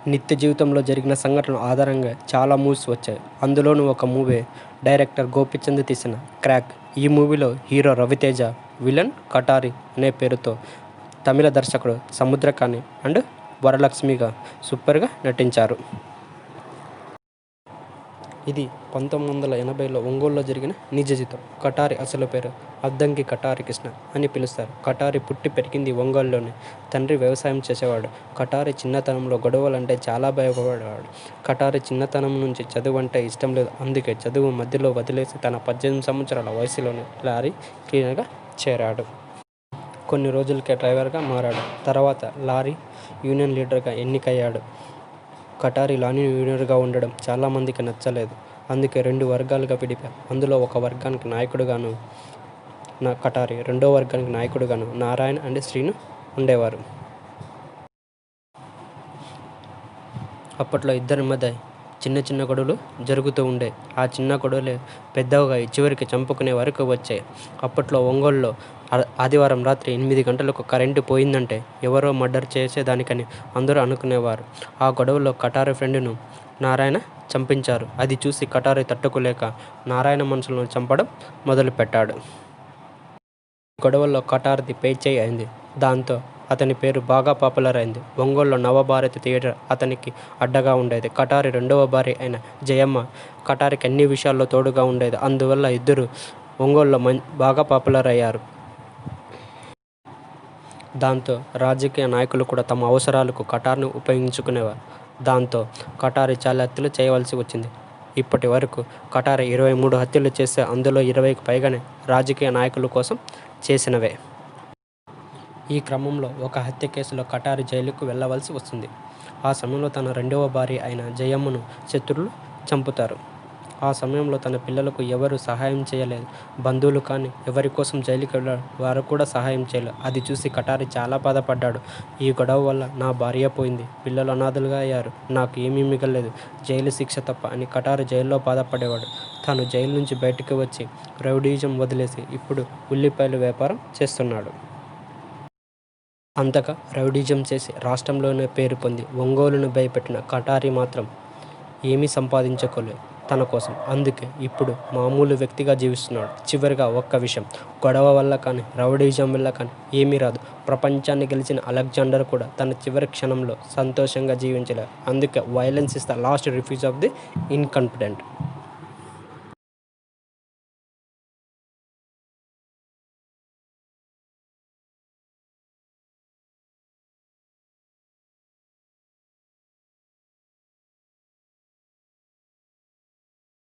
నిత్య జీవితంలో జరిగిన సంఘటనల ఆధారంగా చాలా మూవీస్ వచ్చాయి. అందులోనూ ఒక మూవీ డైరెక్టర్ గోపీచంద్ తీసిన 'క్రాక్'. ఈ మూవీలో హీరో రవితేజ, విలన్ కటారి అనే పేరుతో తమిళ దర్శకుడు సముద్రకాని అండ్ వరలక్ష్మిగా సూపర్గా నటించారు. ఇది 1980లో ఒంగోలులో జరిగిన నిజ జీవితం. కటారి అసలు పేరు అద్దంకి కటారి కృష్ణ అని పిలుస్తారు. కటారి పుట్టి పెరిగింది ఒంగోలులోనే. తండ్రి వ్యవసాయం చేసేవాడు. కటారి చిన్నతనంలో గొడవలంటే చాలా భయపడేవాడు. కటారి చిన్నతనం నుంచి చదువు అంటే ఇష్టం లేదు. అందుకే చదువు మధ్యలో వదిలేసి తన 18 సంవత్సరాల వయసులోనే లారీ క్లీనర్గా చేరాడు. కొన్ని రోజులకే డ్రైవర్గా మారాడు. తర్వాత లారీ యూనియన్ లీడర్గా ఎన్నికయ్యాడు. కటారి లారీ యూనియన్గా ఉండడం చాలామందికి నచ్చలేదు. అందుకే 2 వర్గాలుగా విడిపారు. అందులో ఒక వర్గానికి నాయకుడుగాను కటారి, రెండో వర్గానికి నాయకుడుగాను నారాయణ అండ్ శ్రీను ఉండేవారు. అప్పట్లో ఇద్దరి మధ్య చిన్న చిన్న గొడవలు జరుగుతూ ఉండే. ఆ చిన్న గొడవలే పెద్దగా చివరికి చంపుకునే వరకు వచ్చాయి. అప్పట్లో ఒంగోలులో ఆదివారం రాత్రి 8 గంటలకు కరెంటు పోయిందంటే ఎవరో మర్డర్ చేసేదానికని అందరూ అనుకునేవారు. ఆ గొడవలో కటారి ఫ్రెండ్ను నారాయణ చంపించారు. అది చూసి కటారి తట్టుకోలేక నారాయణ మనుషులను చంపడం మొదలుపెట్టాడు. గొడవల్లో కటారిది పేచేయి అయింది. దాంతో అతని పేరు బాగా పాపులర్ అయింది. ఒంగోలులో నవభారతి థియేటర్ అతనికి అడ్డగా ఉండేది. కటారి రెండవ భార్య అయిన జయమ్మ కటారికి అన్ని విషయాల్లో తోడుగా ఉండేది. అందువల్ల ఇద్దరు ఒంగోలులో బాగా పాపులర్ అయ్యారు. దాంతో రాజకీయ నాయకులు కూడా తమ అవసరాలకు కటార్ను ఉపయోగించుకునేవారు. దాంతో కటారి చాలా హత్యలు చేయవలసి వచ్చింది. ఇప్పటి వరకు కటారి 23 హత్యలు చేస్తే అందులో 20కి పైగానే రాజకీయ నాయకుల కోసం చేసినవే. ఈ క్రమంలో ఒక హత్య కేసులో కటారి జైలుకు వెళ్ళవలసి వస్తుంది. ఆ సమయంలో తన రెండవ భార్య అయిన జయమ్మను శత్రువులు చంపుతారు. ఆ సమయంలో తన పిల్లలకు ఎవరు సహాయం చేయలేదు. బంధువులు కానీ ఎవరి కోసం జైలుకి వెళ్ళారు వారు కూడా సహాయం చేయలేదు. అది చూసి కటారి చాలా బాధపడ్డాడు. ఈ గొడవ వల్ల నా భార్య పోయింది, పిల్లలు అనాథలుగా అయ్యారు, నాకు ఏమీ మిగలలేదు, జైలు శిక్ష తప్ప అని కటారి జైల్లో బాధపడేవాడు. తాను జైలు నుంచి బయటకు వచ్చి రౌడీయిజం వదిలేసి ఇప్పుడు ఉల్లిపాయల వ్యాపారం చేస్తున్నాడు. అంతగా రౌడీయిజం చేసి రాష్ట్రంలోనే పేరు పొంది ఒంగోలును భయపెట్టిన కటారి మాత్రం ఏమీ సంపాదించుకోలేదు తన కోసం. అందుకే ఇప్పుడు మామూలు వ్యక్తిగా జీవిస్తున్నాడు. చివరిగా ఒక్క విషయం, గొడవ వల్ల కానీ రౌడీయిజం వల్ల కానీ ఏమీ రాదు. ప్రపంచాన్ని గెలిచిన అలెగ్జాండర్ కూడా తన చివరి క్షణంలో సంతోషంగా జీవించలేదు. అందుకే violence is the last refuge of the ఇన్కాన్ఫిడెంట్.